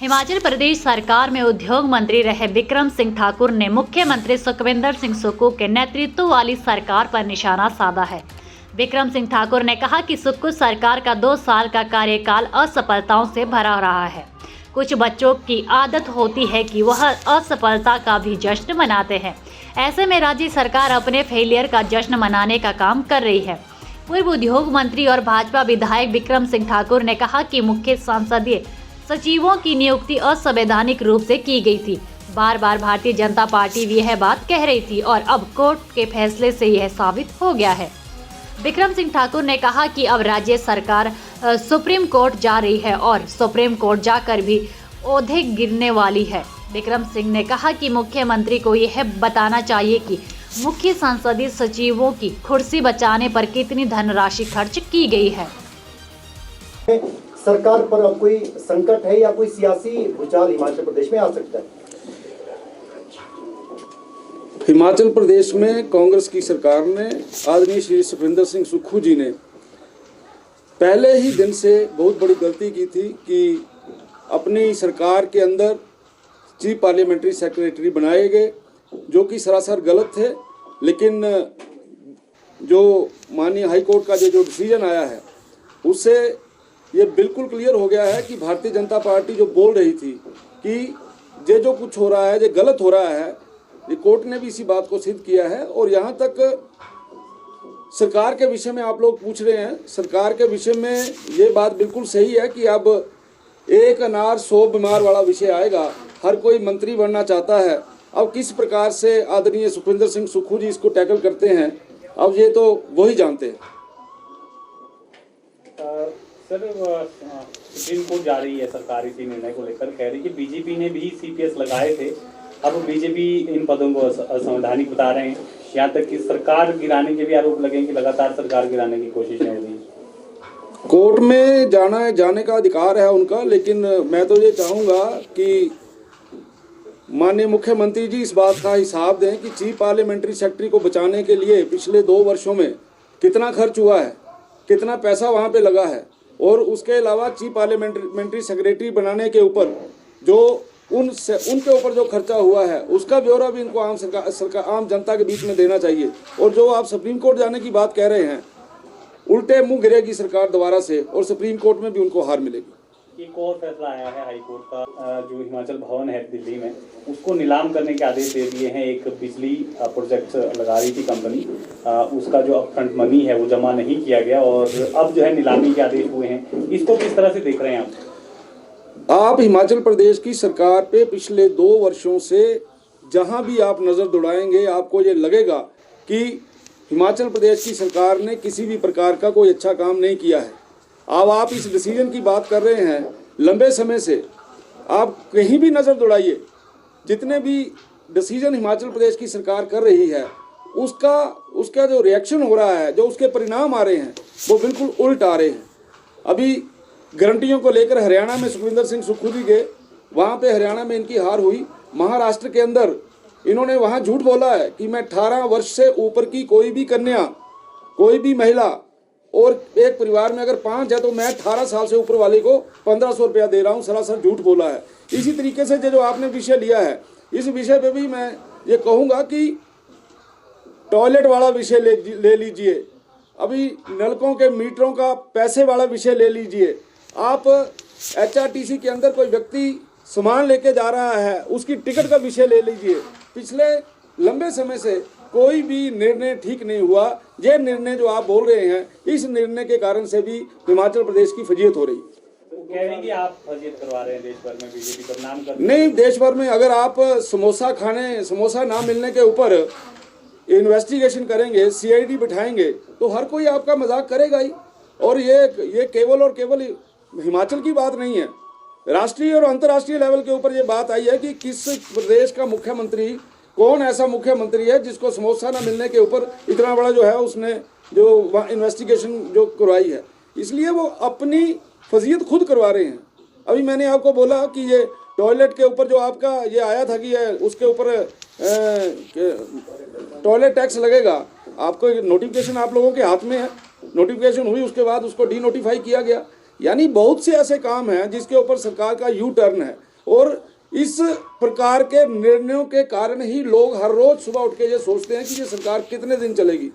हिमाचल प्रदेश सरकार में उद्योग मंत्री रहे बिक्रम सिंह ठाकुर ने मुख्यमंत्री सुखविंदर सिंह सुक्खू के नेतृत्व वाली सरकार पर निशाना साधा है। बिक्रम सिंह ठाकुर ने कहा कि सुक्खू सरकार का 2 साल का कार्यकाल असफलताओं से भरा रहा है। कुछ बच्चों की आदत होती है कि वह असफलता का भी जश्न मनाते हैं। ऐसे में राज्य सरकार अपने फेलियर का जश्न मनाने का काम कर रही है। पूर्व उद्योग मंत्री और भाजपा विधायक बिक्रम सिंह ठाकुर ने कहा कि मुख्य संसदीय सचिवों की नियुक्ति असंवैधानिक रूप से की गई थी। बार बार भारतीय जनता पार्टी भी यह बात कह रही थी और अब कोर्ट के फैसले से यह साबित हो गया है। बिक्रम सिंह ठाकुर ने कहा कि अब राज्य सरकार सुप्रीम कोर्ट जा रही है और सुप्रीम कोर्ट जाकर भी ओहदे गिरने वाली है। बिक्रम सिंह ने कहा कि मुख्यमंत्री को यह बताना चाहिए कि मुख्य संसदीय सचिवों की कुर्सी बचाने पर कितनी धनराशि खर्च की गई है। सरकार पर अब कोई संकट है या कोई सियासी भूचाल हिमाचल प्रदेश में आ सकता है? हिमाचल प्रदेश में कांग्रेस की सरकार ने आदरणीय श्री सुखविंदर सिंह सुक्खू जी ने पहले ही दिन से बहुत बड़ी गलती की थी कि अपनी सरकार के अंदर चीफ पार्लियामेंट्री सेक्रेटरी बनाए गए, जो कि सरासर गलत थे। लेकिन जो माननीय हाई कोर्ट का जो डिसीजन आया है उससे ये बिल्कुल क्लियर हो गया है कि भारतीय जनता पार्टी जो बोल रही थी कि ये जो कुछ हो रहा है ये गलत हो रहा है, ये कोर्ट ने भी इसी बात को सिद्ध किया है। और यहाँ तक सरकार के विषय में आप लोग पूछ रहे हैं, सरकार के विषय में ये बात बिल्कुल सही है कि अब एक अनार 100 बीमार वाला विषय आएगा। हर कोई मंत्री बनना चाहता है। अब किस प्रकार से आदरणीय सुखविंदर सिंह सुक्खू जी इसको टैकल करते हैं, अब ये तो वही जानते हैं। सर, सुप्रीम कोर्ट जा रही है सरकार इसी निर्णय को लेकर, कह रही है कि बीजेपी ने भी सीपीएस लगाए थे, अब बीजेपी इन पदों को असंवैधानिक बता रहे हैं। यहाँ तक कि सरकार गिराने के भी आरोप लगे कि लगातार सरकार गिराने की कोशिशें हो रही हैं। कोर्ट में जाने का अधिकार है उनका, लेकिन मैं तो ये चाहूँगा कि माननीय मुख्यमंत्री जी इस बात का हिसाब दें कि चीफ पार्लियामेंट्री सेक्रेटरी को बचाने के लिए पिछले 2 वर्षों में कितना खर्च हुआ है, कितना पैसा वहाँ पे लगा है, और उसके अलावा चीफ पार्लियामेंट्री सेक्रेटरी बनाने के ऊपर जो उनके ऊपर जो खर्चा हुआ है उसका ब्यौरा भी इनको आम जनता के बीच में देना चाहिए। और जो आप सुप्रीम कोर्ट जाने की बात कह रहे हैं, उल्टे मुंह गिरेगी सरकार दोबारा से और सुप्रीम कोर्ट में भी उनको हार मिलेगी। एक और फैसला आया है हाई कोर्ट का, जो हिमाचल भवन है दिल्ली में, उसको नीलाम करने के आदेश दे दिए हैं। एक बिजली प्रोजेक्ट लगा रही थी कंपनी, उसका जो अपफ्रंट मनी है वो जमा नहीं किया गया और अब जो है नीलामी के आदेश हुए हैं। इसको किस तरह से देख रहे हैं आप? हिमाचल प्रदेश की सरकार पे पिछले 2 वर्षों से जहां भी आप नज़र दौड़ाएंगे आपको ये लगेगा कि हिमाचल प्रदेश की सरकार ने किसी भी प्रकार का कोई अच्छा काम नहीं किया है। अब आप इस डिसीजन की बात कर रहे हैं, लंबे समय से आप कहीं भी नज़र दौड़ाइए, जितने भी डिसीजन हिमाचल प्रदेश की सरकार कर रही है उसका जो रिएक्शन हो रहा है, जो उसके परिणाम आ रहे हैं वो बिल्कुल उल्ट आ रहे हैं। अभी गारंटियों को लेकर हरियाणा में सुखविंदर सिंह सुक्खू जी गए, वहाँ पे हरियाणा में इनकी हार हुई। महाराष्ट्र के अंदर इन्होंने वहाँ झूठ बोला है कि मैं 18 वर्ष से ऊपर की कोई भी कन्या, कोई भी महिला, और एक परिवार में अगर 5 है तो मैं 18 साल से ऊपर वाले को 1500 रुपया दे रहा हूँ। सरासर झूठ बोला है। इसी तरीके से जो आपने विषय लिया है, इस विषय पे भी मैं ये कहूँगा कि टॉयलेट वाला विषय ले लीजिए, अभी नलकों के मीटरों का पैसे वाला विषय ले लीजिए। आप HRTC के अंदर कोई व्यक्ति सामान लेके जा रहा है, उसकी टिकट का विषय ले लीजिए। पिछले लंबे समय से कोई भी निर्णय ठीक नहीं हुआ। ये निर्णय जो आप बोल रहे हैं, इस निर्णय के कारण से भी हिमाचल प्रदेश की फजीयत हो रही है। तो कह रहे हैं कि आप फजीयत करवा रहे हैं देश भर में, बीजेपी बदनाम कर नहीं, देश भर में अगर आप समोसा ना मिलने के ऊपर इन्वेस्टिगेशन करेंगे, CID बिठाएंगे तो हर कोई आपका मजाक करेगा ही। और ये केवल और केवल हिमाचल की बात नहीं है, राष्ट्रीय और अंतर्राष्ट्रीय लेवल के ऊपर ये बात आई है कि किस प्रदेश का मुख्यमंत्री, कौन ऐसा मुख्यमंत्री है जिसको समोसा ना मिलने के ऊपर इतना बड़ा जो है उसने जो इन्वेस्टिगेशन जो करवाई है। इसलिए वो अपनी फजीयत खुद करवा रहे हैं। अभी मैंने आपको बोला कि ये टॉयलेट के ऊपर जो आपका ये आया था कि उसके ऊपर टॉयलेट टैक्स लगेगा, आपको नोटिफिकेशन आप लोगों के हाथ में है, नोटिफिकेशन हुई, उसके बाद उसको डी नोटिफाई किया गया। यानी बहुत से ऐसे काम हैं जिसके ऊपर सरकार का यू टर्न है, और इस प्रकार के निर्णयों के कारण ही लोग हर रोज सुबह उठ के ये सोचते हैं कि ये सरकार कितने दिन चलेगी।